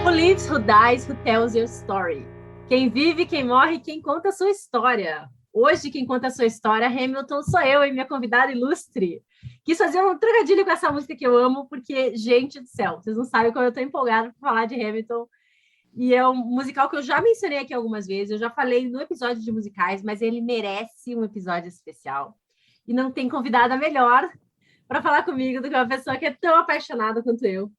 Who lives, who dies, who tells your story? Quem vive, quem morre, quem conta a sua história. Hoje, quem conta a sua história, Hamilton, sou eu e minha convidada ilustre. Quis fazer um trocadilho com essa música que eu amo, porque, gente do céu, vocês não sabem como eu estou empolgada para falar de Hamilton. E é um musical que eu já mencionei aqui algumas vezes, eu já falei no episódio de musicais, mas ele merece um episódio especial. E não tem convidada melhor para falar comigo do que uma pessoa que é tão apaixonada quanto eu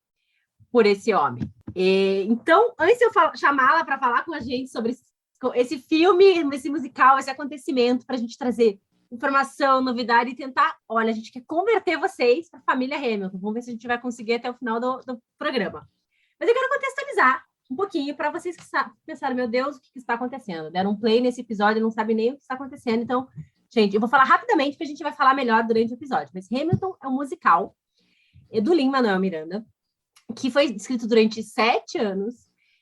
por esse homem. Então, antes de eu chamá-la para falar com a gente sobre esse filme, esse musical, esse acontecimento, para a gente trazer informação, novidade e tentar, olha, a gente quer converter vocês para a família Hamilton. Vamos ver se a gente vai conseguir até o final do programa. Mas eu quero contextualizar um pouquinho para vocês que pensaram, meu Deus, o que está acontecendo? Deram um play nesse episódio e não sabem nem o que está acontecendo. Então, gente, eu vou falar rapidamente porque a gente vai falar melhor durante o episódio. Mas Hamilton é um musical do Lin-Manuel Miranda, que foi escrito durante 7 anos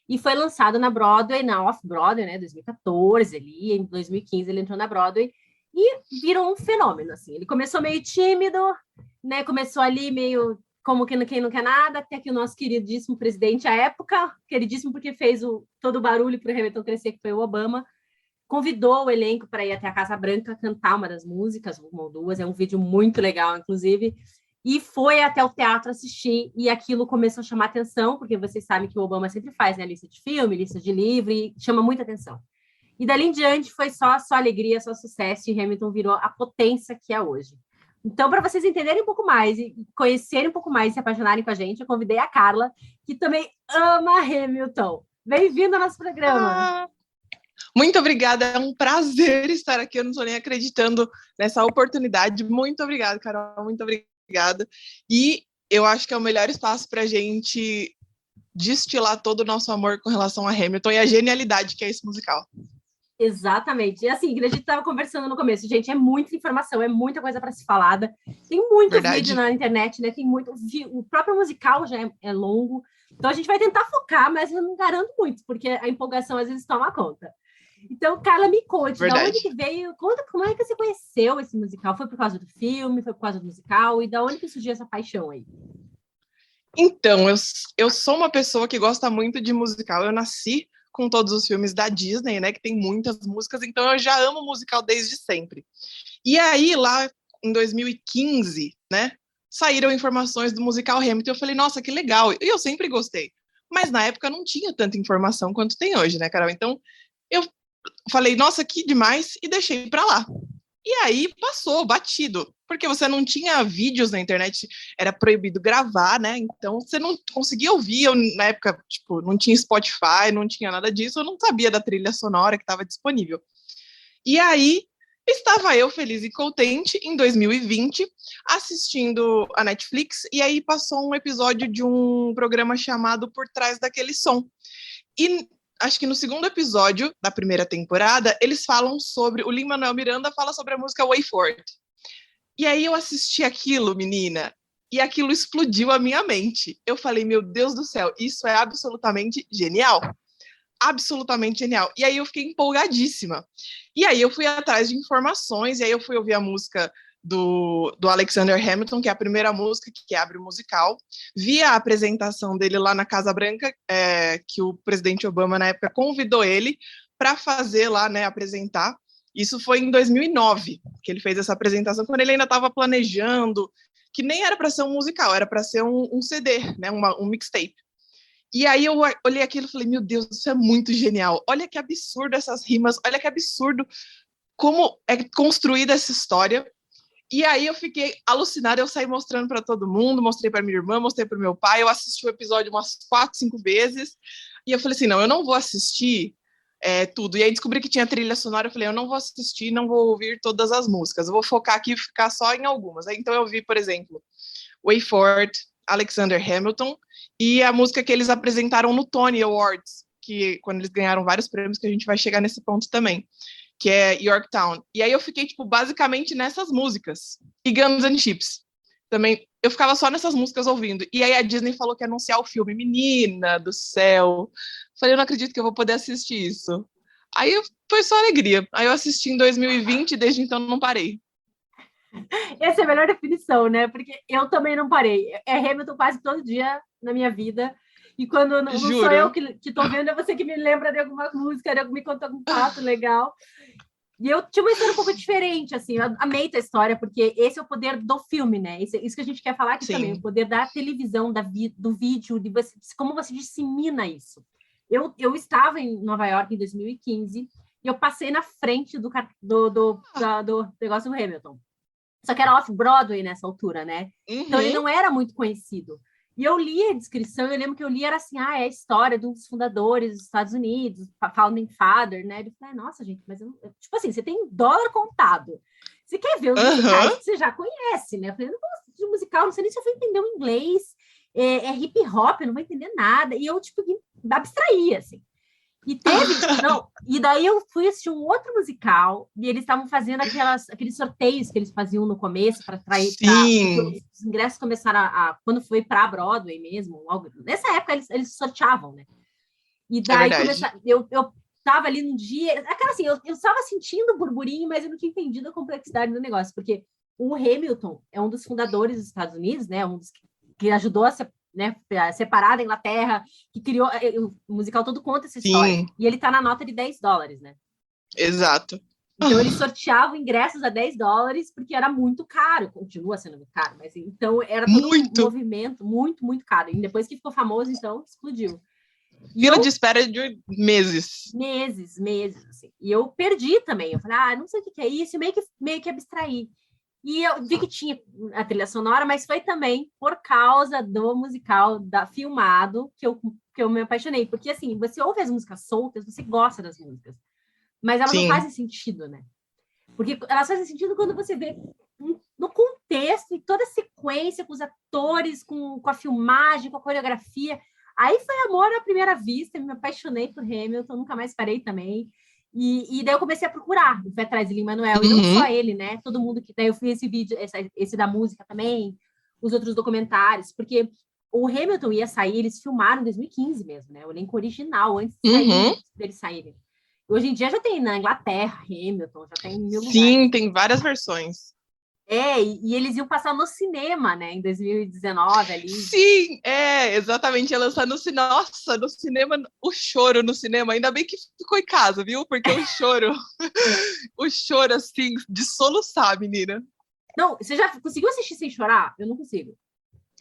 e foi lançado na Broadway, na Off-Broadway, né, 2014, ali, em 2015 ele entrou na Broadway e virou um fenômeno, assim. Ele começou meio tímido, né, começou ali meio como quem não quer nada, até que o nosso queridíssimo presidente à época, queridíssimo porque fez todo o barulho para o Hamilton crescer, que foi o Obama, convidou o elenco para ir até a Casa Branca cantar uma das músicas, uma ou duas, é um vídeo muito legal, inclusive, e foi até o teatro assistir, e aquilo começou a chamar atenção, porque vocês sabem que o Obama sempre faz, né, lista de filme, lista de livro, e chama muita atenção. E dali em diante foi só alegria, só sucesso, e Hamilton virou a potência que é hoje. Então, para vocês entenderem um pouco mais, e conhecerem um pouco mais, e se apaixonarem com a gente, eu convidei a Carla, que também ama Hamilton. Bem-vinda ao nosso programa! Muito obrigada, é um prazer estar aqui, eu não estou nem acreditando nessa oportunidade. Muito obrigada, Carol, muito obrigada. E eu acho que é o melhor espaço para a gente destilar todo o nosso amor com relação a Hamilton e a genialidade que é esse musical. Exatamente. E assim, a gente estava conversando no começo, gente, é muita informação, é muita coisa para ser falada. Tem muito vídeo na internet, né? Tem muito. O próprio musical já é longo. Então a gente vai tentar focar, mas eu não garanto muito, porque a empolgação às vezes toma conta. Então, Carla, me conte, da onde que veio, conta como é que você conheceu esse musical? Foi por causa do filme, foi por causa do musical? E da onde que surgiu essa paixão aí? Então, eu sou uma pessoa que gosta muito de musical. Eu nasci com todos os filmes da Disney, né, que tem muitas músicas, então eu já amo musical desde sempre. E aí, lá em 2015, né, saíram informações do musical Hamilton, eu falei, nossa, que legal, e eu sempre gostei. Mas na época não tinha tanta informação quanto tem hoje, né, Carol? Então, eu falei, nossa, que demais, e deixei pra lá. E aí passou, batido, porque você não tinha vídeos na internet, era proibido gravar, né? Então você não conseguia ouvir. Eu, na época, tipo, não tinha Spotify, não tinha nada disso, eu não sabia da trilha sonora que estava disponível. E aí estava eu feliz e contente em 2020 assistindo a Netflix, e aí passou um episódio de um programa chamado Por Trás daquele Som. E acho que no segundo episódio da primeira temporada, eles falam sobre... O Lin-Manuel Miranda fala sobre a música Way For It. E aí eu assisti aquilo, menina, e aquilo explodiu a minha mente. Eu falei, meu Deus do céu, isso é absolutamente genial. Absolutamente genial. E aí eu fiquei empolgadíssima. E aí eu fui atrás de informações, e aí eu fui ouvir a música do Alexander Hamilton, que é a primeira música que abre o musical. Vi a apresentação dele lá na Casa Branca, que o presidente Obama, na época, convidou ele para fazer lá, né, apresentar. Isso foi em 2009, que ele fez essa apresentação, quando ele ainda estava planejando, que nem era para ser um musical, era para ser um CD, né, um mixtape. E aí eu olhei aquilo e falei, meu Deus, isso é muito genial. Olha que absurdo essas rimas, olha que absurdo como é construída essa história. E aí eu fiquei alucinada, eu saí mostrando para todo mundo, mostrei para minha irmã, mostrei para meu pai, eu assisti o episódio umas 4, 5 vezes, e eu falei assim, não, eu não vou assistir tudo. E aí descobri que tinha trilha sonora, eu falei, eu não vou assistir, não vou ouvir todas as músicas, eu vou focar aqui e ficar só em algumas. Aí, então eu vi, por exemplo, Way For It, Alexander Hamilton, e a música que eles apresentaram no Tony Awards, que quando eles ganharam vários prêmios, que a gente vai chegar nesse ponto também, que é Yorktown. E aí eu fiquei, tipo, basicamente nessas músicas. E Guns N' Chips. Também, eu ficava só nessas músicas ouvindo. E aí a Disney falou que ia anunciar o filme. Menina do céu. Falei, eu não acredito que eu vou poder assistir isso. Aí foi só alegria. Aí eu assisti em 2020 e desde então não parei. Essa é a melhor definição, né? Porque eu também não parei. É Hamilton quase todo dia na minha vida. E quando não sou Juro. eu que tô vendo, é você que me lembra de alguma música, me conta algum fato legal. E eu tinha uma história um pouco diferente, assim, eu amei a história, porque esse é o poder do filme, né? Isso que a gente quer falar aqui também, o poder da televisão, do vídeo, de você, como você dissemina isso. Eu estava em Nova York em 2015 e eu passei na frente do negócio do Hamilton. Só que era off-Broadway nessa altura, né? Então ele não era muito conhecido. E eu li a descrição, eu lembro que eu li, era assim, é a história de um dos fundadores dos Estados Unidos, Founding Father, né? Eu falei, nossa, gente, mas tipo assim, você tem dólar contado. Você quer ver os musicais que você já conhece, né? Eu falei, eu não vou assistir um musical, não sei nem se eu vou entender o inglês, é hip hop, eu não vou entender nada. E eu, tipo, abstraí, assim. E daí eu fui assistir um outro musical e eles estavam fazendo aqueles sorteios que eles faziam no começo para atrair. Os ingressos começaram quando foi para a Broadway mesmo. Nessa época eles sorteavam, né? E daí eu estava ali no dia. Aquela assim, eu estava sentindo burburinho, mas eu não tinha entendido a complexidade do negócio, porque o Hamilton é um dos fundadores dos Estados Unidos, né? Um dos que ajudou a separar da Inglaterra, que criou o musical todo conta essa história. Sim. E ele tá na nota de $10, né? Exato. Então eles sorteavam ingressos a $10 porque era muito caro, continua sendo muito caro, mas então era todo um movimento muito, muito caro. E depois que ficou famoso, então explodiu. Fila de espera de meses. Meses, assim. E eu perdi também. Eu falei, não sei o que é isso, e meio que abstraí. E eu vi que tinha a trilha sonora, mas foi também por causa do musical filmado que eu me apaixonei. Porque, assim, você ouve as músicas soltas, você gosta das músicas. Mas elas não fazem sentido, né? Porque elas fazem sentido quando você vê no contexto e toda a sequência, com os atores, com a filmagem, com a coreografia. Aí foi amor à primeira vista, me apaixonei por Hamilton, nunca mais parei também. E daí eu comecei a procurar, fui atrás de Lin-Manuel, e não só ele, né? Todo mundo que... Daí eu fiz esse vídeo, esse da música também, os outros documentários, porque o Hamilton ia sair, eles filmaram em 2015 mesmo, né? O elenco original, antes deles saírem. Hoje em dia já tem na Inglaterra, Hamilton, já tem em mil lugares. Sim, tem várias versões. E eles iam passar no cinema, né, em 2019 ali. Sim, exatamente, ia lançar no cinema. Nossa, no cinema, o choro no cinema, ainda bem que ficou em casa, viu? Porque o choro, assim, de soluçar, menina. Não, você já conseguiu assistir sem chorar? Eu não consigo.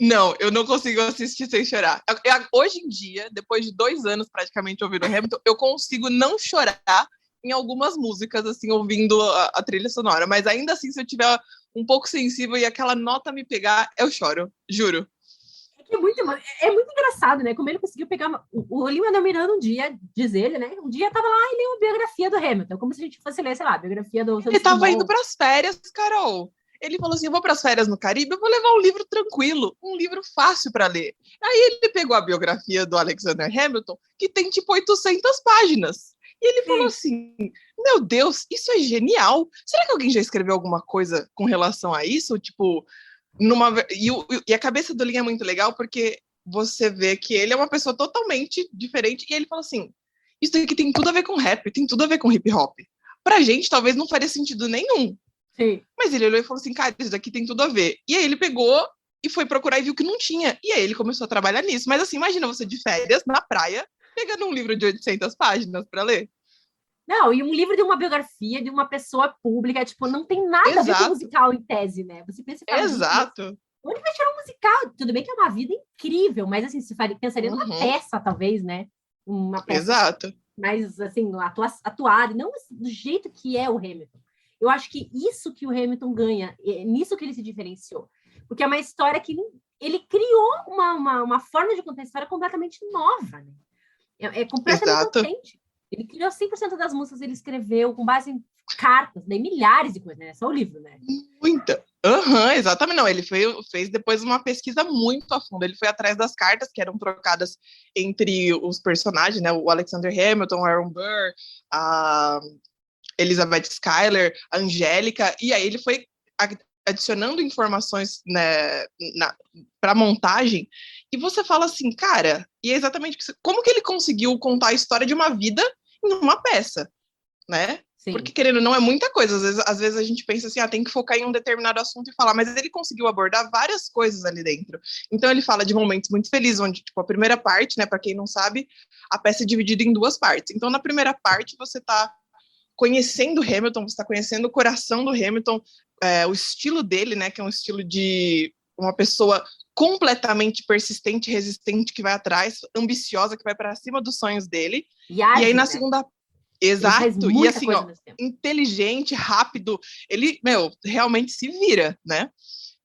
Não, eu não consigo assistir sem chorar. Hoje em dia, depois de 2 anos praticamente ouvindo Hamilton, eu consigo não chorar em algumas músicas, assim, ouvindo a trilha sonora. Mas ainda assim, se eu tiver um pouco sensível e aquela nota me pegar, eu choro, juro. É muito engraçado, né? Como ele conseguiu pegar... O Lin-Manuel Miranda um dia, diz ele, né? Um dia tava lá e leu a biografia do Hamilton, como se a gente fosse ler, sei lá, a biografia do... Ele tava indo pras férias, Carol. Ele falou assim, eu vou pras férias no Caribe, eu vou levar um livro tranquilo, um livro fácil para ler. Aí ele pegou a biografia do Alexander Hamilton, que tem tipo 800 páginas. E ele falou assim, meu Deus, isso é genial. Será que alguém já escreveu alguma coisa com relação a isso? Tipo, e a cabeça do Lin é muito legal, porque você vê que ele é uma pessoa totalmente diferente. E ele fala assim, isso aqui tem tudo a ver com rap, tem tudo a ver com hip hop. Pra gente, talvez não faria sentido nenhum. Sim. Mas ele olhou e falou assim, cara, isso daqui tem tudo a ver. E aí ele pegou e foi procurar e viu que não tinha. E aí ele começou a trabalhar nisso. Mas assim, imagina você de férias, na praia, pegando um livro de 800 páginas para ler. Não, e um livro de uma biografia de uma pessoa pública, tipo, não tem nada a ver com musical em tese, né? Você pensa... Exato. Onde vai tirar um musical? Tudo bem que é uma vida incrível, mas assim, você pensaria numa peça, talvez, né? Uma peça. Exato. Mas, assim, atuada, não do jeito que é o Hamilton. Eu acho que isso que o Hamilton ganha, nisso que ele se diferenciou. Porque é uma história que ele criou uma forma de contar a história completamente nova, né? É completamente autêntico. Ele criou 100% das músicas, ele escreveu com base em cartas, daí milhares de coisas, né? Só o livro, né? Muita. Exatamente. Não, ele fez depois uma pesquisa muito a fundo. Ele foi atrás das cartas que eram trocadas entre os personagens, né? O Alexander Hamilton, o Aaron Burr, a Elizabeth Schuyler, a Angélica, e aí ele foi adicionando informações, né, para a montagem, e você fala assim, cara, e é exatamente como que ele conseguiu contar a história de uma vida em uma peça, né? Porque, querendo ou não, é muita coisa. Às vezes a gente pensa assim, tem que focar em um determinado assunto e falar, mas ele conseguiu abordar várias coisas ali dentro. Então, ele fala de momentos muito felizes, onde, tipo, a primeira parte, né, para quem não sabe, a peça é dividida em 2 partes. Então, na primeira parte, você tá conhecendo o Hamilton, você está conhecendo o coração do Hamilton, o estilo dele, né, que é um estilo de uma pessoa completamente persistente, resistente, que vai atrás, ambiciosa, que vai para cima dos sonhos dele. E aí, na segunda... Exato, e assim, inteligente, rápido, ele, realmente se vira, né?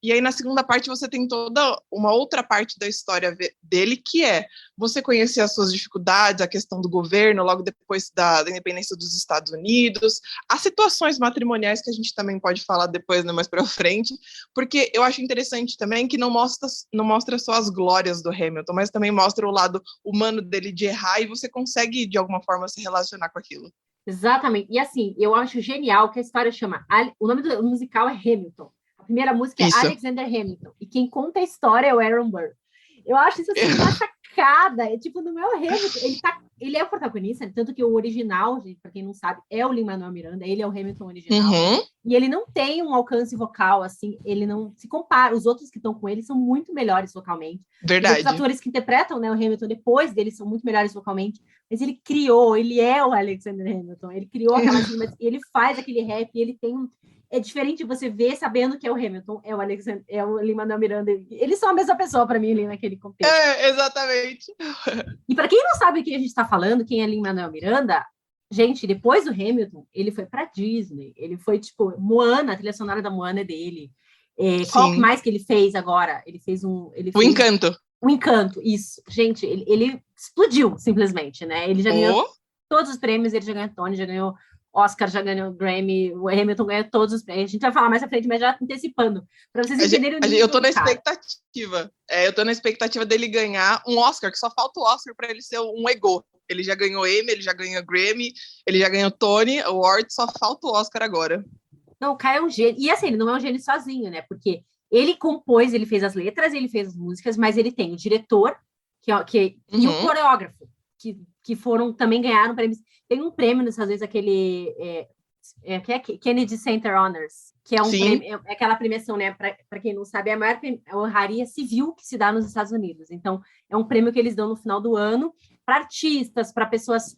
E aí, na segunda parte, você tem toda uma outra parte da história dele, que é você conhecer as suas dificuldades, a questão do governo, logo depois da independência dos Estados Unidos, as situações matrimoniais, que a gente também pode falar depois, né, mais para frente, porque eu acho interessante também que não mostra só as glórias do Hamilton, mas também mostra o lado humano dele de errar, e você consegue, de alguma forma, se relacionar com aquilo. Exatamente. E assim, eu acho genial que a história chama... O nome do musical é Hamilton. A primeira música é Alexander Hamilton. E quem conta a história é o Aaron Burr. Eu acho isso assim, uma sacada. É tipo, no meu Hamilton. Ele é o protagonista, tanto que o original, gente, para quem não sabe, é o Lin-Manuel Miranda. Ele é o Hamilton original. Uhum. E ele não tem um alcance vocal, assim. Ele não se compara. Os outros que estão com ele são muito melhores vocalmente. Verdade. Os atores que interpretam, né, o Hamilton depois dele são muito melhores vocalmente. Mas ele é o Alexander Hamilton. Ele criou aquela cena, ele faz aquele rap, ele tem um... É diferente você ver sabendo que é o Hamilton, é o Alexander, é o Lin-Manuel Miranda. Eles são a mesma pessoa para mim ali naquele contexto. Exatamente. E para quem não sabe o que a gente está falando, quem é Lin-Manuel Miranda, gente, depois do Hamilton, ele foi para Disney. Ele foi tipo Moana, a trilha sonora da Moana é dele. Qual mais que ele fez agora? Ele fez o Encanto. O Encanto, isso. Gente, ele explodiu simplesmente, né? Ele já ganhou todos os prêmios, ele já ganhou Tony, já ganhou Oscar, já ganhou Grammy, o Hamilton ganhou todos os prêmios. A gente vai falar mais à frente, mas já antecipando, para vocês entenderem o nível. Eu tô na expectativa. Eu tô na expectativa dele ganhar um Oscar, que só falta o Oscar para ele ser um ego. Ele já ganhou Emmy, ele já ganhou Grammy, ele já ganhou Tony Award, só falta o Oscar agora. Não, o Kai é um gênio. E assim, ele não é um gênio sozinho, né? Porque ele compôs, ele fez as letras, ele fez as músicas, mas ele tem o diretor e o coreógrafo, que foram, também ganharam prêmios. Tem um prêmio nos Estados Unidos, aquele que é Kennedy Center Honors, que é um prêmio, é aquela premiação, né? Para quem não sabe, é a maior honraria civil que se dá nos Estados Unidos. Então, é um prêmio que eles dão no final do ano para artistas, para pessoas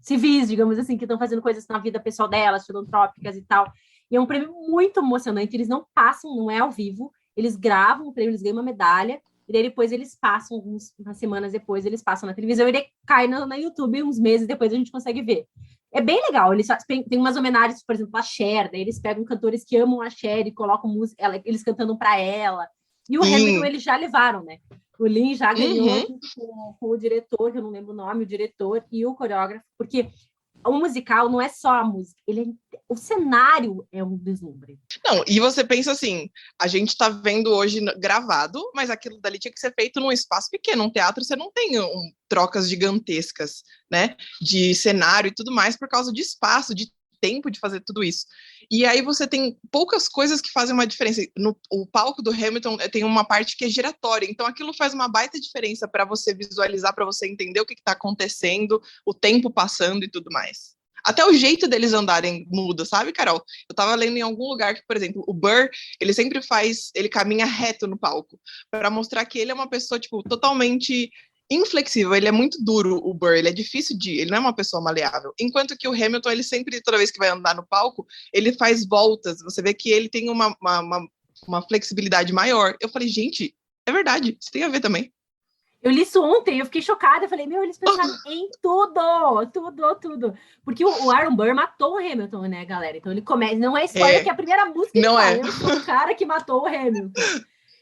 civis, digamos assim, que estão fazendo coisas na vida pessoal delas, filantrópicas e tal. E é um prêmio muito emocionante. Eles não passam, não é ao vivo, eles gravam o prêmio, eles ganham uma medalha. E daí depois eles passam, umas semanas depois, eles passam na televisão e ele cai no YouTube uns meses depois a gente consegue ver. É bem legal, eles tem umas homenagens, por exemplo, a Cher, daí eles pegam cantores que amam a Cher e colocam música, eles cantando para ela. E o Hamilton eles já levaram, né? O Lin já ganhou com o diretor, que eu não lembro o nome, o diretor e o coreógrafo, porque o musical não é só a música, o cenário é um deslumbre. Não, e você pensa assim, a gente tá vendo hoje gravado, mas aquilo dali tinha que ser feito num espaço pequeno, um teatro você não tem trocas gigantescas, né, de cenário e tudo mais, por causa de espaço, de tempo de fazer tudo isso. E aí você tem poucas coisas que fazem uma diferença. O palco do Hamilton tem uma parte que é giratória, então aquilo faz uma baita diferença para você visualizar, para você entender o que está acontecendo, o tempo passando e tudo mais. Até o jeito deles andarem muda, sabe, Carol? Eu tava lendo em algum lugar que, por exemplo, o Burr, ele caminha reto no palco, para mostrar que ele é uma pessoa, tipo, totalmente inflexível, ele é muito duro, o Burr, ele é difícil ele não é uma pessoa maleável, enquanto que o Hamilton, ele sempre, toda vez que vai andar no palco, ele faz voltas, você vê que ele tem uma flexibilidade maior. Eu falei, gente, é verdade, isso tem a ver também. Eu li isso ontem, eu fiquei chocada, eu falei, eles pensaram em tudo, porque o Aaron Burr matou o Hamilton, né, galera, então ele começa, não é spoiler que a primeira música ele fala, eu sou o cara que matou o Hamilton.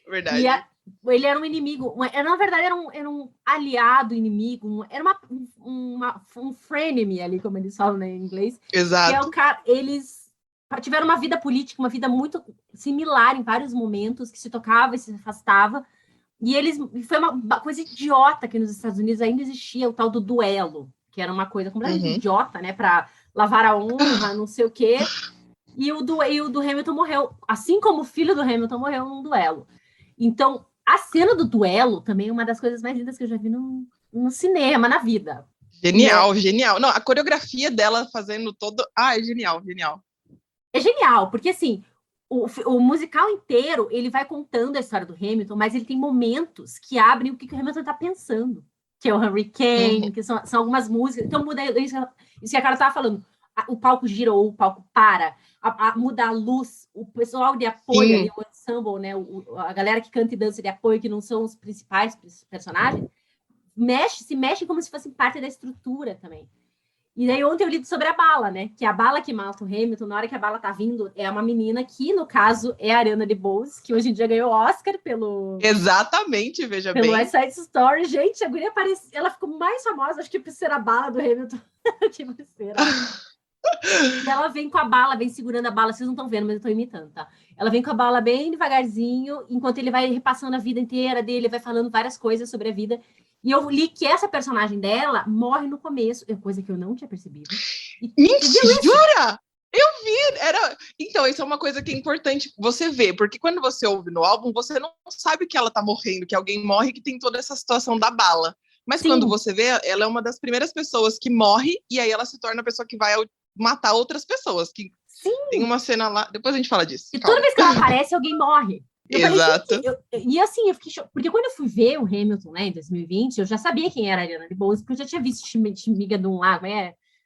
Verdade. Ele era um inimigo, na verdade era um aliado inimigo, era um frenemy ali, como eles falam, né, em inglês. Exato. Que é o cara, eles tiveram uma vida política, uma vida muito similar em vários momentos, que se tocava e se afastava, e foi uma coisa idiota que nos Estados Unidos ainda existia o tal do duelo, que era uma coisa completamente idiota, né, para lavar a honra, não sei o quê, e o do Hamilton morreu, assim como o filho do Hamilton morreu num duelo. Então, a cena do duelo também é uma das coisas mais lindas que eu já vi no cinema, na vida. Genial, genial. Não, a coreografia dela fazendo todo... é genial, genial. É genial, porque assim, o musical inteiro, ele vai contando a história do Hamilton, mas ele tem momentos que abrem o que o Hamilton tá pensando, que é o Hurricane, que são algumas músicas. Então muda isso que a cara tava falando. O palco gira ou o palco para, muda a luz, o pessoal de apoio ali, o ensemble, né, a galera que canta e dança de apoio, que não são os principais personagens, se mexe como se fossem parte da estrutura também. E daí ontem eu li sobre a bala, né? Que a bala que mata o Hamilton, na hora que a bala tá vindo, é uma menina que, no caso, é a Ariana DeBose, que hoje em dia ganhou Oscar pelo... Exatamente, veja pelo bem. West Side Story. Gente, a guria ela ficou mais famosa, acho que por ser a bala do Hamilton. Tipo, e ela vem com a bala, vem segurando a bala. Vocês não estão vendo, mas eu tô imitando, tá? Ela vem com a bala bem devagarzinho, enquanto ele vai repassando a vida inteira dele, vai falando várias coisas sobre a vida. E eu li que essa personagem dela morre no começo, coisa que eu não tinha percebido. Mentira! Eu vi! Então, isso é uma coisa que é importante você ver, porque quando você ouve no álbum, você não sabe que ela tá morrendo, que alguém morre, que tem toda essa situação da bala. Mas Sim. Quando você vê, ela é uma das primeiras pessoas que morre, e aí ela se torna a pessoa que vai matar outras pessoas. Que Sim. Tem uma cena lá, depois a gente fala disso. E toda vez que ela aparece, alguém morre. Exato. E assim, eu fiquei porque quando eu fui ver o Hamilton, né, em 2020, eu já sabia quem era a Ariana DeBose, porque eu já tinha visto Chimiga de um Lago,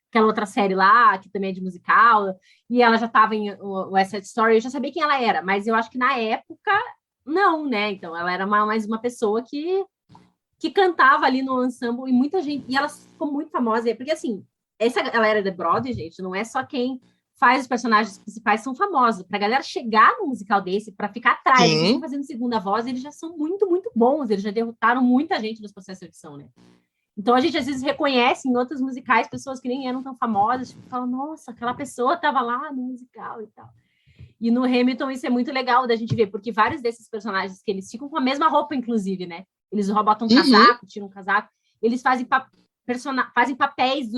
aquela outra série lá, que também é de musical, e ela já estava em West Side Story, eu já sabia quem ela era, mas eu acho que na época, não, né? Então, ela era mais uma pessoa que cantava ali no ensemble, e muita gente, e ela ficou muito famosa, porque assim, essa galera da Broadway, gente, não é só quem faz os personagens principais são famosos. Para a galera chegar no musical desse, para ficar atrás, eles estão fazendo segunda voz, eles já são muito, muito bons. Eles já derrotaram muita gente nos processos de edição, né? Então, a gente, às vezes, reconhece em outros musicais pessoas que nem eram tão famosas, tipo, fala, nossa, aquela pessoa estava lá no musical e tal. E no Hamilton, isso é muito legal da gente ver, porque vários desses personagens que eles ficam com a mesma roupa, inclusive, né? Eles botam um casaco, tiram um casaco, eles fazem papéis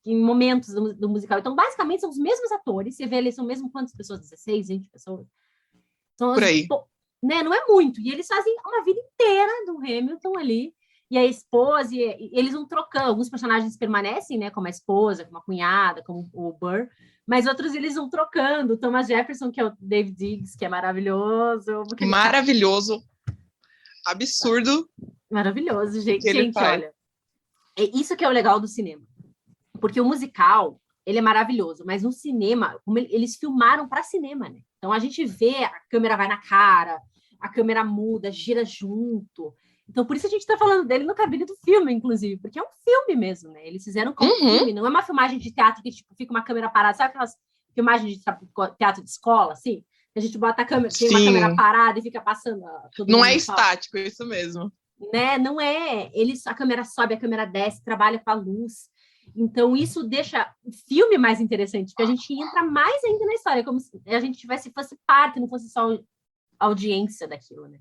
em momentos do musical. Então, basicamente, são os mesmos atores. Você vê, eles são mesmo quantas pessoas? 16, 20 pessoas? São por aí. Né? Não é muito. E eles fazem uma vida inteira do Hamilton ali. E a esposa, e eles vão trocando. Alguns personagens permanecem, né? Como a esposa, como a cunhada, como o Burr. Mas outros eles vão trocando. O Thomas Jefferson, que é o David Diggs, que é maravilhoso. Maravilhoso. Absurdo. Maravilhoso, gente. Gente, olha. Isso que é o legal do cinema. Porque o musical, ele é maravilhoso, mas no cinema, como eles filmaram para cinema, né? Então a gente vê, a câmera vai na cara, a câmera muda, gira junto. Então por isso a gente está falando dele no cabine do filme, inclusive, porque é um filme mesmo, né? Eles fizeram como filme, não é uma filmagem de teatro que tipo, fica uma câmera parada, sabe aquelas filmagens de teatro de escola, assim? A gente bota a câmera, tem uma câmera parada e fica passando. Não é estático, isso mesmo. Né? Não é. A câmera sobe, a câmera desce, trabalha com a luz. Então, isso deixa o filme mais interessante, porque a gente entra mais ainda na história, como se a gente fosse parte, não fosse só audiência daquilo, né?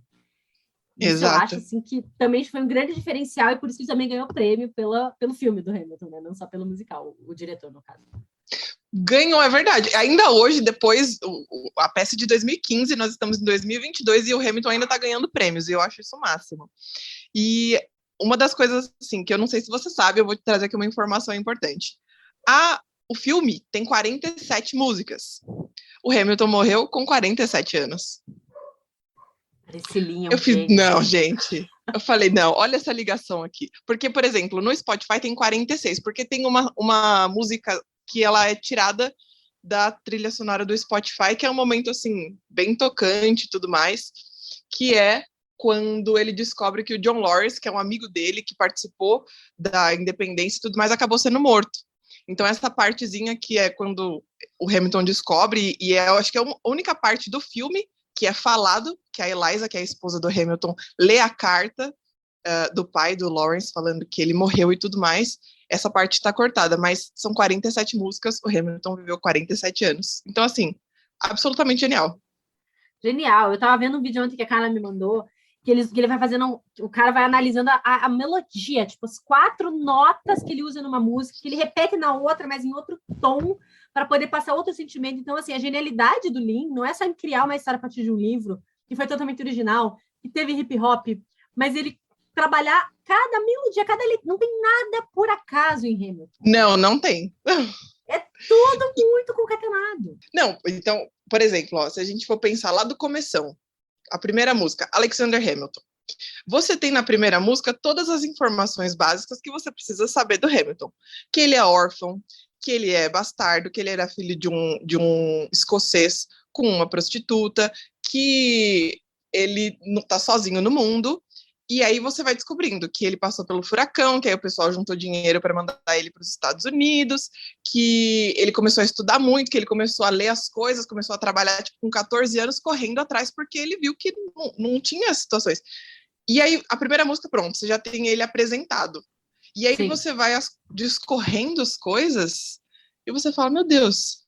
Isso Exato. Eu acho assim, que também foi um grande diferencial, e por isso que ele também ganhou prêmio pelo filme do Hamilton, né? Não só pelo musical, o diretor, no caso. Ganhou, é verdade. Ainda hoje, depois, a peça de 2015, nós estamos em 2022 e o Hamilton ainda está ganhando prêmios, e eu acho isso o máximo. E uma das coisas, assim, que eu não sei se você sabe, eu vou te trazer aqui uma informação importante. O filme tem 47 músicas. O Hamilton morreu com 47 anos. Esse eu fiz, não, gente. Eu falei, não, olha essa ligação aqui. Porque, por exemplo, no Spotify tem 46, porque tem uma música que ela é tirada da trilha sonora do Spotify, que é um momento, assim, bem tocante e tudo mais, que é quando ele descobre que o John Lawrence, que é um amigo dele, que participou da independência e tudo mais, acabou sendo morto. Então, essa partezinha que é quando o Hamilton descobre, e eu acho que é a única parte do filme que é falado, que a Eliza, que é a esposa do Hamilton, lê a carta do pai do Lawrence, falando que ele morreu e tudo mais. Essa parte está cortada, mas são 47 músicas, o Hamilton viveu 47 anos. Então, assim, absolutamente genial. Genial. Eu tava vendo um vídeo ontem que a Carla me mandou, que ele vai fazendo, o cara vai analisando a melodia, tipo, as 4 notas que ele usa numa música, que ele repete na outra, mas em outro tom, para poder passar outro sentimento. Então, assim, a genialidade do Lin não é só em criar uma história a partir de um livro, que foi totalmente original, que teve hip hop, mas ele trabalhar cada melodia, cada letra. Não tem nada por acaso em Hamilton. Não tem. É tudo muito concatenado. Não, então, por exemplo, ó, se a gente for pensar lá do começão, a primeira música, Alexander Hamilton. Você tem na primeira música todas as informações básicas que você precisa saber do Hamilton. Que ele é órfão, que ele é bastardo, que ele era filho de um escocês com uma prostituta, que ele não está sozinho no mundo. E aí você vai descobrindo que ele passou pelo furacão, que aí o pessoal juntou dinheiro para mandar ele para os Estados Unidos, que ele começou a estudar muito, que ele começou a ler as coisas, começou a trabalhar tipo, com 14 anos, correndo atrás, porque ele viu que não tinha situações. E aí, a primeira música, pronto, você já tem ele apresentado. E aí Sim. Você vai discorrendo as coisas e você fala, meu Deus,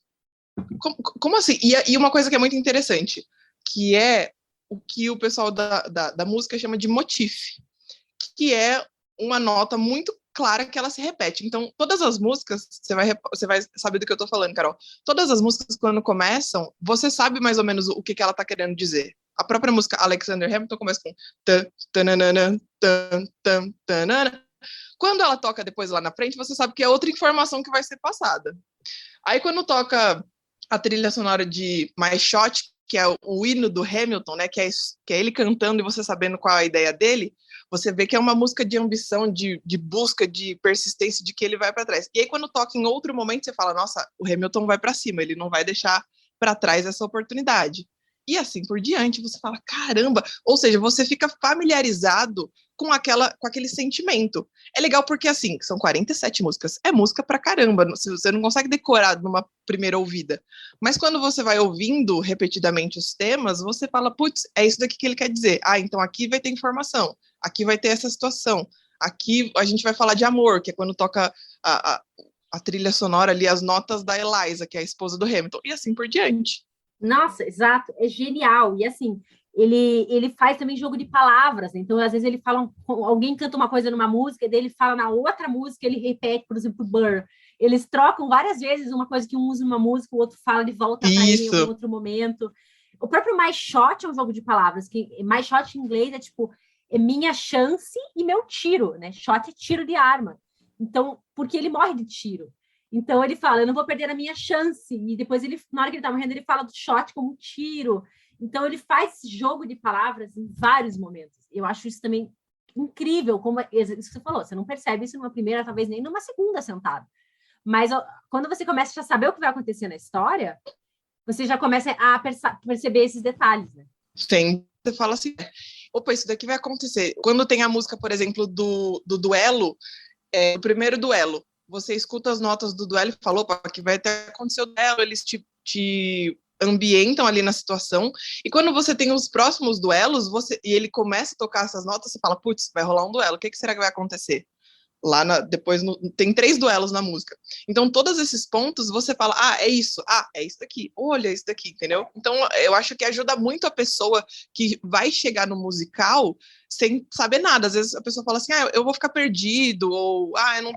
como assim? E uma coisa que é muito interessante, que é o que o pessoal da música chama de motif, que é uma nota muito clara que ela se repete. Então, todas as músicas, você vai saber do que eu tô falando, Carol. Todas as músicas, quando começam, você sabe mais ou menos o que ela tá querendo dizer. A própria música Alexander Hamilton começa com tan, tan, tanana. Quando ela toca depois lá na frente, você sabe que é outra informação que vai ser passada. Aí, quando toca a trilha sonora de My Shot, que é o hino do Hamilton, né, que é ele cantando e você sabendo qual é a ideia dele, você vê que é uma música de ambição, de busca, de persistência, de que ele vai para trás. E aí, quando toca em outro momento, você fala, nossa, o Hamilton vai para cima, ele não vai deixar para trás essa oportunidade. E assim por diante, você fala, caramba! Ou seja, você fica familiarizado com aquele sentimento. É legal porque, assim, são 47 músicas. É música pra caramba. Você não consegue decorar numa primeira ouvida. Mas quando você vai ouvindo repetidamente os temas, você fala, putz, é isso daqui que ele quer dizer. Ah, então aqui vai ter informação. Aqui vai ter essa situação. Aqui a gente vai falar de amor, que é quando toca a trilha sonora ali, as notas da Eliza, que é a esposa do Hamilton. E assim por diante. Nossa, exato. É genial. E assim... Ele faz também jogo de palavras, então às vezes ele fala, alguém canta uma coisa numa música, e daí ele fala na outra música, ele repete, por exemplo, Burr. Eles trocam várias vezes uma coisa que um usa numa música, o outro fala de volta para ele em algum outro momento. O próprio My Shot é um jogo de palavras, que My Shot em inglês é tipo, é minha chance e meu tiro, né? Shot é tiro de arma. Então, porque ele morre de tiro. Então ele fala, eu não vou perder a minha chance. E depois ele, na hora que ele tá morrendo, ele fala do shot como tiro. Então, ele faz esse jogo de palavras em vários momentos. Eu acho isso também incrível, como isso que você falou, você não percebe isso numa primeira, talvez nem numa segunda sentada. Mas quando você começa a saber o que vai acontecer na história, você já começa a perceber esses detalhes, né? Sim, você fala assim, opa, isso daqui vai acontecer. Quando tem a música, por exemplo, do duelo, o primeiro duelo, você escuta as notas do duelo e fala, opa, que vai ter acontecer o duelo, eles te ambientam ali na situação, e quando você tem os próximos duelos, e ele começa a tocar essas notas, você fala, putz, vai rolar um duelo, o que será que vai acontecer? Depois tem 3 duelos na música. Então, todos esses pontos, você fala, é isso daqui, olha isso daqui, entendeu? Então, eu acho que ajuda muito a pessoa que vai chegar no musical sem saber nada. Às vezes a pessoa fala assim, eu vou ficar perdido, ou, eu não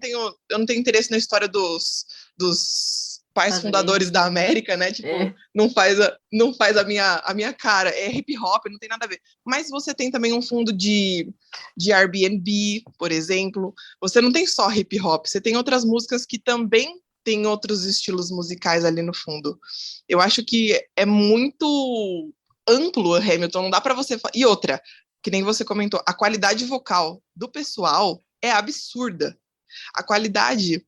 tenho interesse na história dos pais fundadores da América, né? Tipo, não faz a minha cara, é hip hop, não tem nada a ver. Mas você tem também um fundo de Airbnb, por exemplo. Você não tem só hip hop, você tem outras músicas que também tem outros estilos musicais ali no fundo. Eu acho que é muito amplo o Hamilton, não dá para você... E outra, que nem você comentou, a qualidade vocal do pessoal é absurda. A qualidade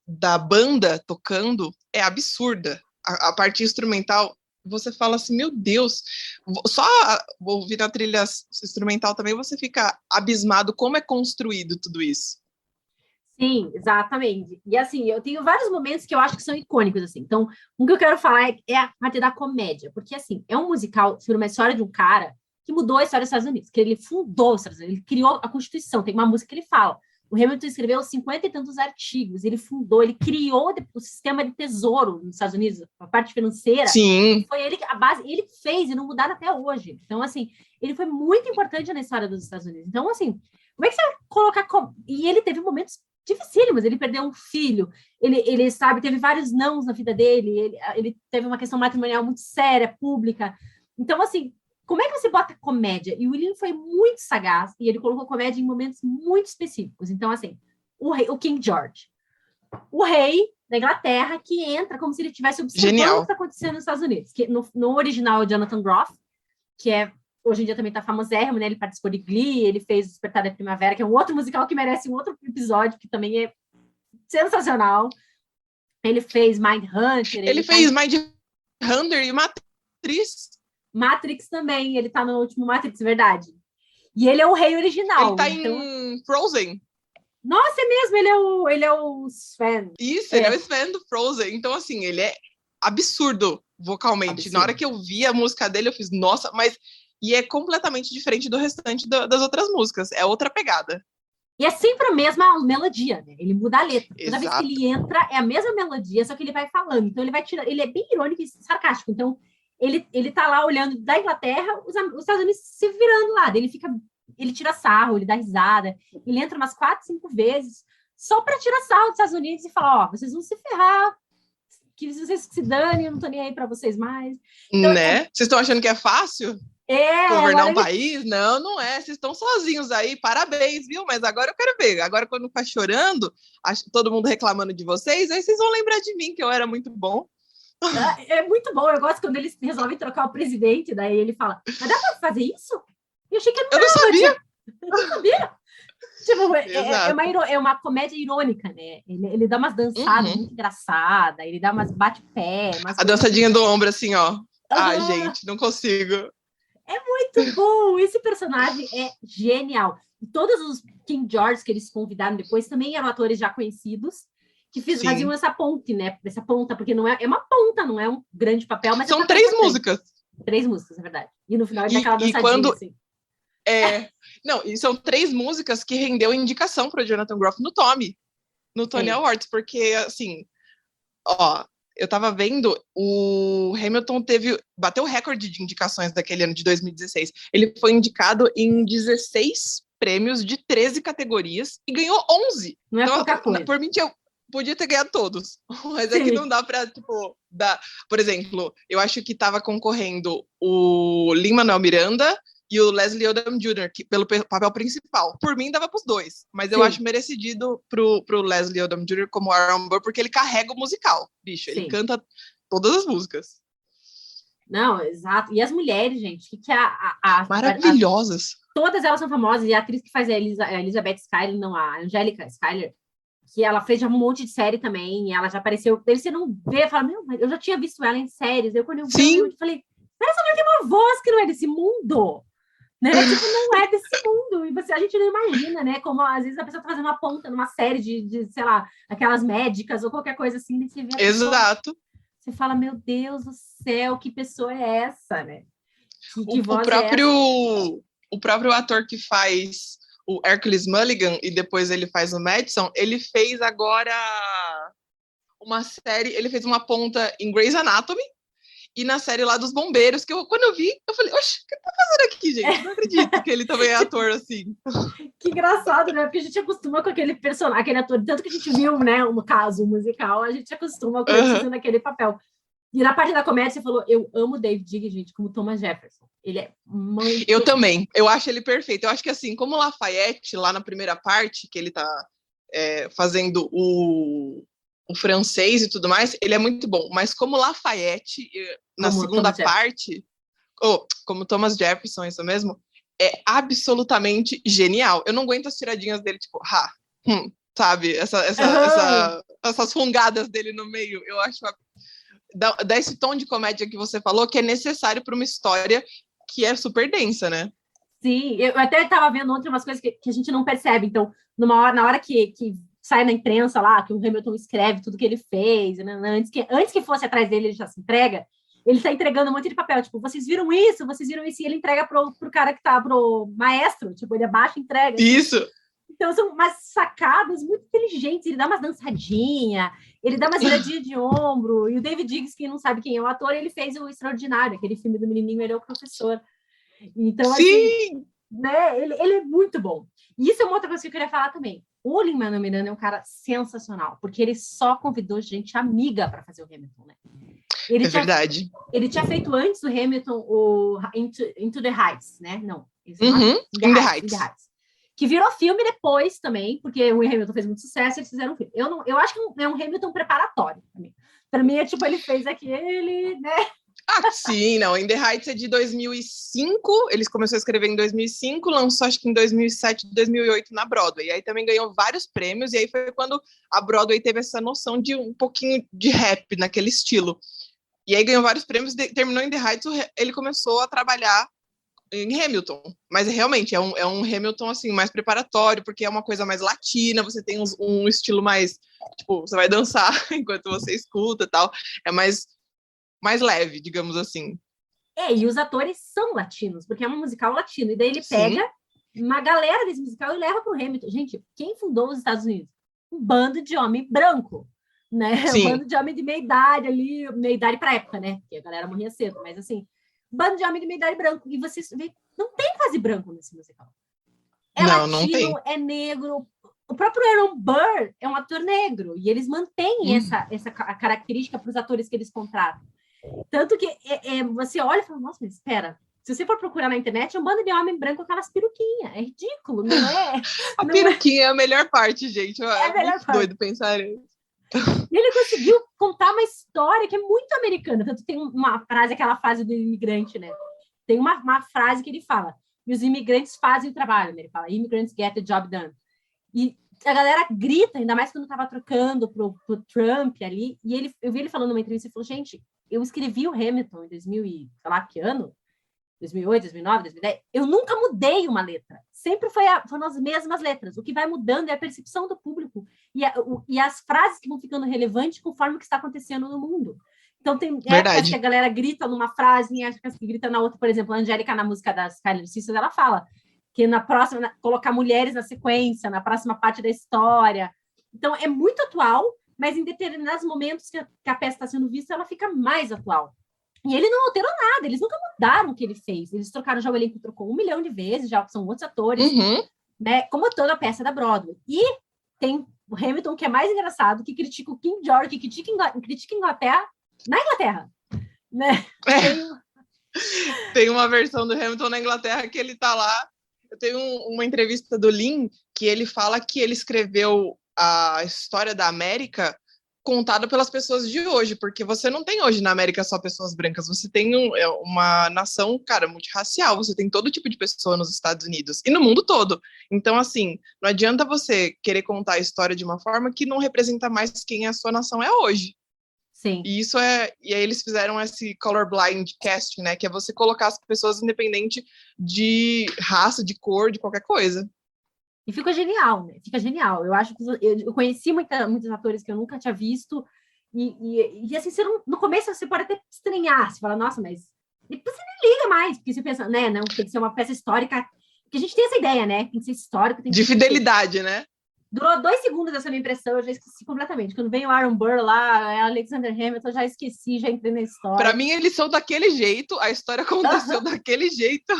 da banda tocando é absurda. A parte instrumental, você fala assim, meu Deus, só ouvir a trilha instrumental também, você fica abismado como é construído tudo isso. Sim, exatamente. E assim, eu tenho vários momentos que eu acho que são icônicos, assim. Então, o que eu quero falar é a parte da comédia, porque assim, é um musical sobre uma história de um cara que mudou a história dos Estados Unidos, que ele fundou os Estados Unidos, ele criou a Constituição, tem uma música que ele fala. O Hamilton escreveu 50 e tantos artigos, ele fundou, ele criou o sistema de tesouro nos Estados Unidos, a parte financeira. Sim. Foi ele a base, ele fez e não mudaram até hoje. Então, assim, ele foi muito importante na história dos Estados Unidos. Então, assim, como é que você vai colocar... E ele teve momentos dificílimos, ele perdeu um filho, ele sabe, teve vários nãos na vida dele, ele teve uma questão matrimonial muito séria, pública. Então, assim, como é que você bota comédia? E o William foi muito sagaz e ele colocou comédia em momentos muito específicos. Então, assim, o King George, o rei da Inglaterra, que entra como se ele estivesse observando o que está acontecendo nos Estados Unidos. Que no original é o Jonathan Groff, que hoje em dia também está famosérrimo, né? Ele participou de Glee, ele fez Despertar da Primavera, que é um outro musical que merece um outro episódio, que também é sensacional. Ele fez Mindhunter. Ele fez Mindhunter e Matrix. Matrix também, ele tá no último Matrix, verdade. E ele é o rei original. Ele tá em Frozen. Nossa, é mesmo, ele é o Sven. Isso, ele é o Sven do Frozen. Então, assim, ele é absurdo vocalmente. Absurdo. Na hora que eu vi a música dele, eu fiz, nossa, mas... E é completamente diferente do restante das outras músicas. É outra pegada. E é sempre a mesma melodia, né? Ele muda a letra. Toda Exato. vez que ele entra, é a mesma melodia, só que ele vai falando. Então, ele vai tirar... Ele é bem irônico e sarcástico. Então, ele tá lá olhando da Inglaterra, os Estados Unidos se virando lá. Ele tira sarro, ele dá risada, ele entra umas 4, 5 vezes só para tirar sarro dos Estados Unidos e falar, vocês vão se ferrar, que vocês se danem, eu não tô nem aí para vocês mais. Então, né? Vocês estão achando que é fácil? Governar um país? Não é. Vocês estão sozinhos aí, parabéns, viu? Mas agora eu quero ver. Agora, quando ficar chorando, todo mundo reclamando de vocês, aí vocês vão lembrar de mim, que eu era muito bom. É muito bom, eu gosto quando eles resolvem trocar o presidente, daí ele fala, mas dá para fazer isso? Eu achei que eu não sabia. Eu não sabia. Tipo, é uma comédia irônica, né? Ele dá umas dançadas muito engraçadas, ele dá umas bate-pé. A dançadinha do ombro, assim, ó. Ai, gente, não consigo. É muito bom. Esse personagem é genial. E todos os King George que eles convidaram depois também eram atores já conhecidos, que faziam essa ponte, né? Essa ponta, porque não é uma ponta, não é um grande papel, mas são 3 músicas. 3 músicas, é verdade. E no final ele dá aquela dançadinha, assim. Não, e são 3 músicas que rendeu indicação para o Jonathan Groff no Tony Awards, porque, assim, ó, eu tava vendo, o Hamilton bateu o recorde de indicações daquele ano de 2016. Ele foi indicado em 16 prêmios de 13 categorias e ganhou 11. Não é pouca coisa. Por mim, eu podia ter ganhado todos, mas é que não dá pra, tipo, dar... Por exemplo, eu acho que tava concorrendo o Lin-Manuel Miranda e o Leslie Odom Jr., pelo papel principal. Por mim, dava pros 2. Mas eu acho merecido pro Leslie Odom Jr. como Aaron Burr, porque ele carrega o musical, bicho. Ele canta todas as músicas. Não, exato. E as mulheres, gente, que maravilhosas. Todas elas são famosas. E a atriz que faz a Elizabeth Schuyler, não, a Angélica Schuyler, que ela fez já um monte de série também, e ela já apareceu... Daí você não vê, fala, meu, eu já tinha visto ela em séries. Eu, quando eu vi, eu falei, essa mulher tem uma voz que não é desse mundo. Né? Tipo, não é desse mundo. E a gente não imagina, né? Como às vezes a pessoa tá fazendo uma ponta numa série de sei lá, aquelas médicas ou qualquer coisa assim. Você vê Exato. Você fala, meu Deus do céu, que pessoa é essa, né? O próprio ator que faz o Hercules Mulligan e depois ele faz o Madison, ele fez agora uma série, ele fez uma ponta em Grey's Anatomy, e na série lá dos bombeiros, que quando eu vi, eu falei, oxe, o que tá fazendo aqui, gente? Não acredito que ele também é ator, assim. Que engraçado, né? Porque a gente acostuma com aquele personagem, aquele ator, tanto que a gente viu, né, no caso musical, a gente acostuma com ele fazendo aquele papel. E na parte da comédia, você falou, eu amo o David Diggs, gente, como Thomas Jefferson. Ele é muito... Eu também. Eu acho ele perfeito. Eu acho que, assim, como o Lafayette, lá na primeira parte, que ele tá fazendo o francês e tudo mais, ele é muito bom. Mas como Lafayette, na segunda parte, como Thomas Jefferson, isso mesmo, é absolutamente genial. Eu não aguento as tiradinhas dele, tipo, sabe? Essas fungadas dele no meio. Eu acho... Dá esse tom de comédia que você falou, que é necessário para uma história que é super densa, né? Sim, eu até estava vendo ontem umas coisas que a gente não percebe. Então, na hora que sai na imprensa lá, que o Hamilton escreve tudo que ele fez, né? Antes que fosse atrás dele, ele já se entrega, ele está entregando um monte de papel, tipo, vocês viram isso, e ele entrega pro cara que tá, pro maestro, tipo, ele abaixa e entrega. Isso! Então, são umas sacadas muito inteligentes, ele dá umas dançadinhas, ele dá umas viradinhas de ombro, e o David Diggs, quem não sabe quem é o ator, ele fez o Extraordinário, aquele filme do menininho, ele é o professor. Então, sim! Assim, né, ele é muito bom. E isso é uma outra coisa que eu queria falar também. o Lin-Manuel Miranda é um cara sensacional, porque ele só convidou gente amiga para fazer o Hamilton, né? Verdade. Ele tinha feito antes do Hamilton o Into the Heights, né? Não. In the Heights. Que virou filme depois também, porque o Hamilton fez muito sucesso, eles fizeram um filme. Eu acho que é um Hamilton preparatório para mim. Para mim é tipo, ele fez aquele, né? Sim, não. In the Heights é de 2005, eles começou a escrever em 2005, lançou acho que em 2007, 2008 na Broadway. E aí também ganhou vários prêmios, e aí foi quando a Broadway teve essa noção de um pouquinho de rap naquele estilo. E aí ganhou vários prêmios, terminou In the Heights, ele começou a trabalhar em Hamilton. Mas realmente é um Hamilton assim, mais preparatório, porque é uma coisa mais latina, você tem um estilo mais, tipo, você vai dançar enquanto você escuta e tal. É mais leve, digamos assim. E os atores são latinos, porque é um musical latino. E daí ele pega uma galera desse musical e leva para o Hamilton. Gente, quem fundou os Estados Unidos? Um bando de homem branco, né? Sim. Um bando de homem de meia idade ali, meia idade para época, né? Porque a galera morria cedo, mas assim, bando de homem de meia idade branco. E você vê, não tem quase branco nesse musical. É não, latino, não tem. É negro. O próprio Aaron Burr é um ator negro, e eles mantêm essa característica para os atores que eles contratam. Tanto que você olha e fala, nossa, mas espera, se você for procurar na internet, é um bando de homem branco com aquelas peruquinhas. É ridículo, não é? A peruquinha é a melhor parte, gente. É muito doido pensar nisso. E ele conseguiu contar uma história que é muito americana. Tanto tem uma frase, aquela frase do imigrante, né? Tem uma frase que ele fala, e os imigrantes fazem o trabalho, né? Ele fala, immigrants get the job done. E a galera grita, ainda mais quando estava trocando pro Trump ali, e eu vi ele falando numa entrevista, ele falou, gente, eu escrevi o Hamilton em 2000 e, sei lá que ano, 2008, 2009, 2010, eu nunca mudei uma letra, sempre foram as mesmas letras, o que vai mudando é a percepção do público, e as frases que vão ficando relevantes conforme o que está acontecendo no mundo. Então tem épocas que a galera grita numa frase, e épocas que grita na outra, por exemplo, a Angélica, na música das Skyler Sisters, ela fala que na próxima, colocar mulheres na sequência, na próxima parte da história. Então, é muito atual, mas em determinados momentos que a peça está sendo vista, ela fica mais atual. E ele não alterou nada, eles nunca mudaram o que ele fez. Eles trocaram já o elenco, trocou 1 milhão de vezes, já são outros atores, né? Como toda a peça da Broadway. E tem o Hamilton, que é mais engraçado, que critica o King George, que critica a Inglaterra na Inglaterra. Né? Tem uma versão do Hamilton na Inglaterra que ele tá lá. Eu tenho uma entrevista do Lin que ele fala que ele escreveu a história da América contada pelas pessoas de hoje, porque você não tem hoje na América só pessoas brancas, você tem uma nação, cara, multirracial, você tem todo tipo de pessoa nos Estados Unidos e no mundo todo. Então, assim, não adianta você querer contar a história de uma forma que não representa mais quem a sua nação é hoje. Sim. E isso e aí eles fizeram esse colorblind casting, né? Que é você colocar as pessoas independente de raça, de cor, de qualquer coisa. E fica genial, né? Fica genial. Eu acho que eu conheci muitos atores que eu nunca tinha visto. E assim, no começo você pode até estranhar, você fala, nossa, mas depois você nem liga mais, porque você pensa, né? Não, tem que ser uma peça histórica. Porque a gente tem essa ideia, né? Tem que ser histórico. De fidelidade, né? Durou 2 segundos essa minha impressão, eu já esqueci completamente. Quando vem o Aaron Burr lá, Alexander Hamilton, eu já esqueci, já entrei na história. Para mim, eles são daquele jeito, a história aconteceu daquele jeito.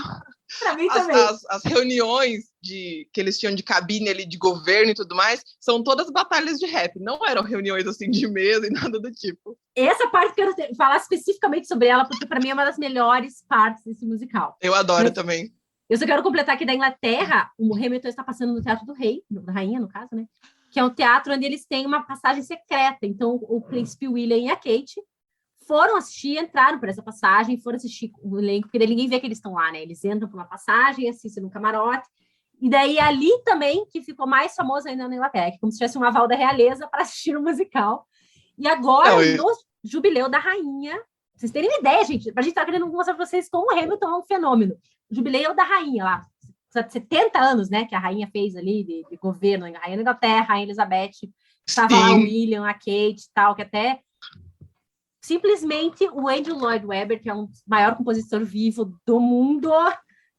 Para mim também. As reuniões que eles tinham de cabine ali, de governo e tudo mais, são todas batalhas de rap, não eram reuniões assim de mesa e nada do tipo. Essa parte que eu quero falar especificamente sobre ela, porque para mim é uma das melhores partes desse musical. Eu adoro também. Eu só quero completar que da Inglaterra, o Hamilton está passando no Teatro do Rei, da Rainha, no caso, né? Que é um teatro onde eles têm uma passagem secreta. Então, o príncipe William e a Kate foram assistir, entraram por essa passagem, foram assistir o elenco, porque ninguém vê que eles estão lá, né? Eles entram por uma passagem, assistem no camarote. E daí, ali também, que ficou mais famoso ainda na Inglaterra, que como se tivesse um aval da realeza para assistir o musical. E agora, no jubileu da Rainha, vocês terem uma ideia, gente, a gente tá querendo mostrar para vocês como o Hamilton é um fenômeno. O jubileu da Rainha lá, 70 anos, né, que a Rainha fez ali de governo, a Rainha da Inglaterra, a Rainha Elizabeth, estava lá o William, a Kate e tal, que até simplesmente o Andrew Lloyd Webber, que é o maior compositor vivo do mundo,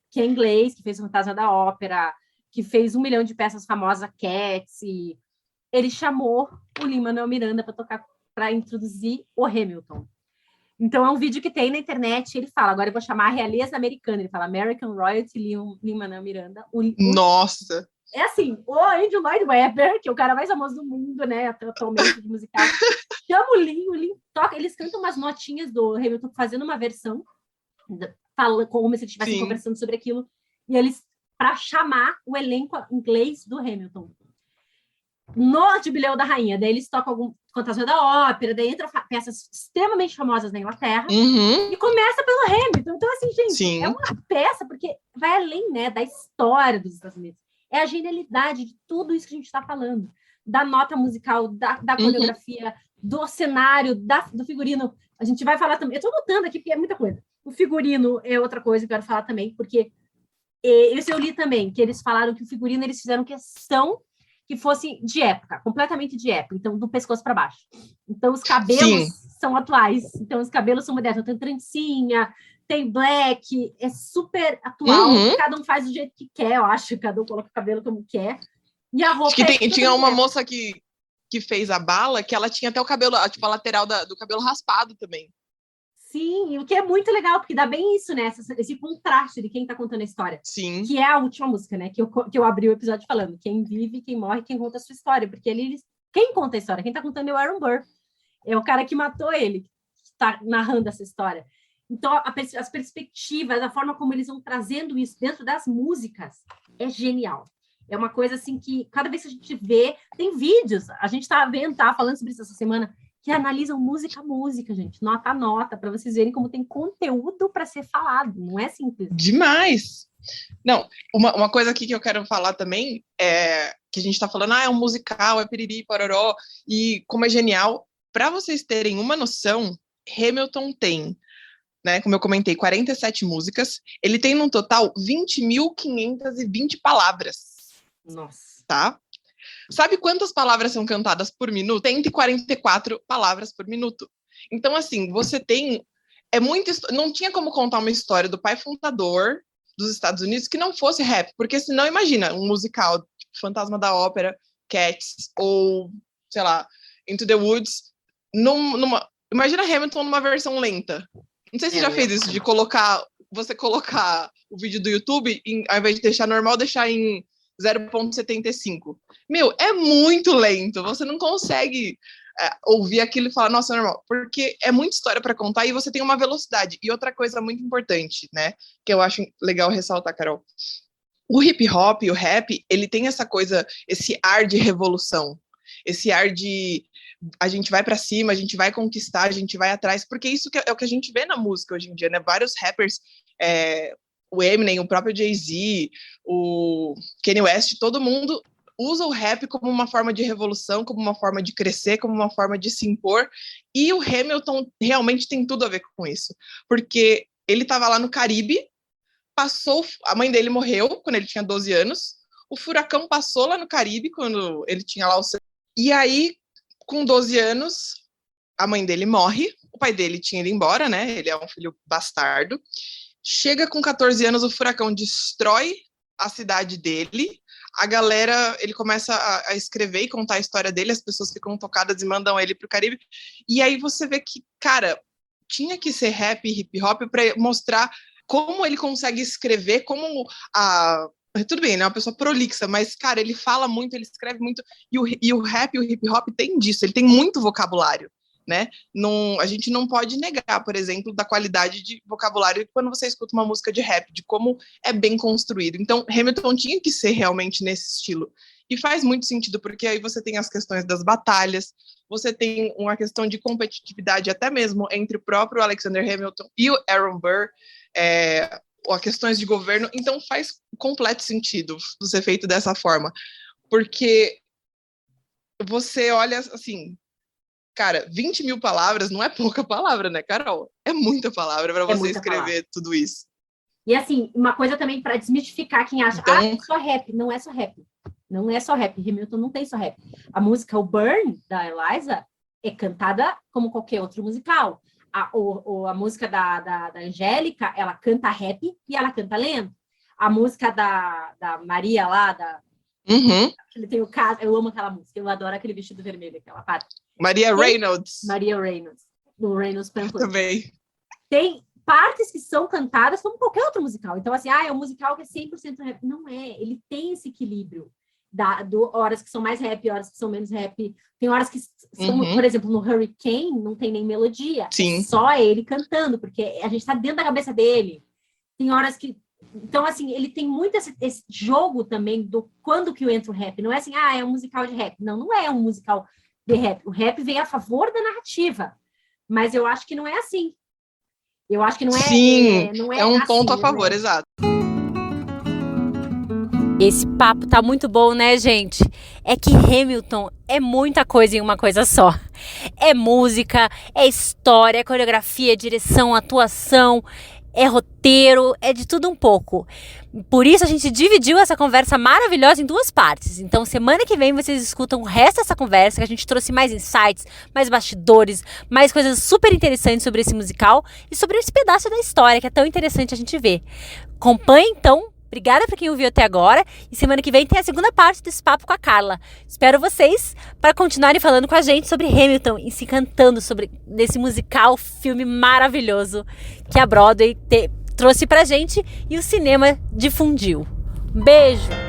que é inglês, que fez o Fantasma da Ópera, que fez 1 milhão de peças famosas, Cats, e ele chamou o Lin-Manuel Miranda para tocar, para introduzir o Hamilton. Então, é um vídeo que tem na internet, ele fala, agora eu vou chamar a realeza americana, ele fala American Royalty Lin-Manuel Miranda. Nossa! É assim, o Andrew Lloyd Webber, que é o cara mais famoso do mundo, né, atualmente de musical, chama o Lin toca, eles cantam umas notinhas do Hamilton fazendo uma versão, fala como se eles estivessem conversando sobre aquilo, e eles, para chamar o elenco inglês do Hamilton. No Jubileu da Rainha, daí eles tocam algum Fantasma da Ópera, daí entram peças extremamente famosas na Inglaterra, e começa pelo Hamilton. Então, assim, gente, é uma peça, porque vai além, né, da história dos Estados Unidos. É a genialidade de tudo isso que a gente está falando. Da nota musical, da coreografia, do cenário, do figurino. A gente vai falar também. Eu estou notando aqui, porque é muita coisa. O figurino é outra coisa que eu quero falar também, porque isso eu li também, que eles falaram que o figurino eles fizeram questão que fosse de época, completamente de época, então do pescoço para baixo. Então os cabelos são atuais, então os cabelos são modernos, tem trancinha, tem black, é super atual, cada um faz do jeito que quer, eu acho, cada um coloca o cabelo como quer. E a roupa acho que tinha uma moça que fez a bala, que ela tinha até o cabelo, tipo a lateral do cabelo raspado também. Sim, o que é muito legal, porque dá bem isso, né? Esse contraste de quem tá contando a história. Sim. Que é a última música, né? Que eu abri o episódio falando. Quem vive, quem morre, quem conta a sua história. Porque quem conta a história? Quem tá contando é o Aaron Burr. É o cara que matou ele, que tá narrando essa história. Então, as perspectivas, a forma como eles vão trazendo isso dentro das músicas é genial. É uma coisa, assim, que cada vez que a gente vê... Tem vídeos. A gente tá falando sobre isso essa semana, que analisam música a música, gente, nota a nota, para vocês verem como tem conteúdo para ser falado, não é simples. Demais! Não, uma coisa aqui que eu quero falar também é que a gente está falando, é um musical, é piriri, pororó, e como é genial. Para vocês terem uma noção, Hamilton tem, né, como eu comentei, 47 músicas, ele tem no total 20.520 palavras. Nossa. Tá? Sabe quantas palavras são cantadas por minuto? 144 palavras por minuto. Então, assim, você tem... não tinha como contar uma história do pai fundador dos Estados Unidos que não fosse rap, porque senão, imagina, um musical, tipo Fantasma da Ópera, Cats, ou, sei lá, Into the Woods, imagina Hamilton numa versão lenta. Não sei se você já fez isso, de você colocar o vídeo do YouTube, ao invés de deixar normal, deixar em 0.75. Meu, é muito lento. Você não consegue ouvir aquilo e falar, nossa, é normal. Porque é muita história para contar e você tem uma velocidade. E outra coisa muito importante, né, que eu acho legal ressaltar, Carol. O hip hop e o rap, ele tem essa coisa, esse ar de revolução. Esse ar de a gente vai para cima, a gente vai conquistar, a gente vai atrás. Porque isso é o que a gente vê na música hoje em dia, né? Vários rappers... o Eminem, o próprio Jay-Z, o Kanye West, todo mundo usa o rap como uma forma de revolução, como uma forma de crescer, como uma forma de se impor, e o Hamilton realmente tem tudo a ver com isso, porque ele estava lá no Caribe, a mãe dele morreu quando ele tinha 12 anos, o furacão passou lá no Caribe quando ele tinha lá e aí, com 12 anos, a mãe dele morre, o pai dele tinha ido embora, né, ele é um filho bastardo. Chega com 14 anos, o furacão destrói a cidade dele, a galera, ele começa a escrever e contar a história dele, as pessoas ficam tocadas e mandam ele pro Caribe, e aí você vê que, cara, tinha que ser rap e hip hop para mostrar como ele consegue escrever, tudo bem, né, uma pessoa prolixa, mas, cara, ele fala muito, ele escreve muito, e o rap e o hip hop tem disso, ele tem muito vocabulário. Né? A gente não pode negar, por exemplo, da qualidade de vocabulário quando você escuta uma música de rap, de como é bem construído. Então, Hamilton tinha que ser realmente nesse estilo. E faz muito sentido, porque aí você tem as questões das batalhas, você tem uma questão de competitividade até mesmo entre o próprio Alexander Hamilton e o Aaron Burr, ou questões de governo. Então, faz completo sentido ser feito dessa forma. Porque você olha assim... Cara, 20 mil palavras não é pouca palavra, né, Carol? É muita palavra para você escrever tudo isso. E assim, uma coisa também para desmistificar quem acha, é só rap. Não é só rap. Não é só rap. Hamilton não tem só rap. A música O Burn, da Eliza, é cantada como qualquer outro musical. A música da Angélica, ela canta rap e ela canta lento. A música da Maria lá, ele tem o caso, eu amo aquela música, eu adoro aquele vestido vermelho, aquela parte. Maria Reynolds, do Reynolds Pamphlet. Também. Tem partes que são cantadas como qualquer outro musical. Então, assim, é um musical que é 100% rap. Não é, ele tem esse equilíbrio. horas que são mais rap, horas que são menos rap. Tem horas que são, por exemplo, no Hurricane, não tem nem melodia. Sim. É só ele cantando, porque a gente tá dentro da cabeça dele. Tem horas que... Então, assim, ele tem muito esse jogo também do quando que entra o rap. Não é assim, é um musical de rap. Não, não é um musical de rap. O rap vem a favor da narrativa. Mas eu acho que não é assim. Eu acho que não é... Sim, é um assim, ponto a favor, né? exato. Esse papo tá muito bom, né, gente? É que Hamilton é muita coisa em uma coisa só. É música, é história, é coreografia, é direção, atuação, é roteiro, é de tudo um pouco. Por isso a gente dividiu essa conversa maravilhosa em 2 partes. Então semana que vem vocês escutam o resto dessa conversa, que a gente trouxe mais insights, mais bastidores, mais coisas super interessantes sobre esse musical e sobre esse pedaço da história que é tão interessante a gente ver. Acompanhe então. Obrigada para quem ouviu até agora. E semana que vem tem a segunda parte desse papo com a Carla. Espero vocês para continuarem falando com a gente sobre Hamilton e se cantando sobre esse musical, filme maravilhoso que a Broadway trouxe pra gente e o cinema difundiu. Beijo!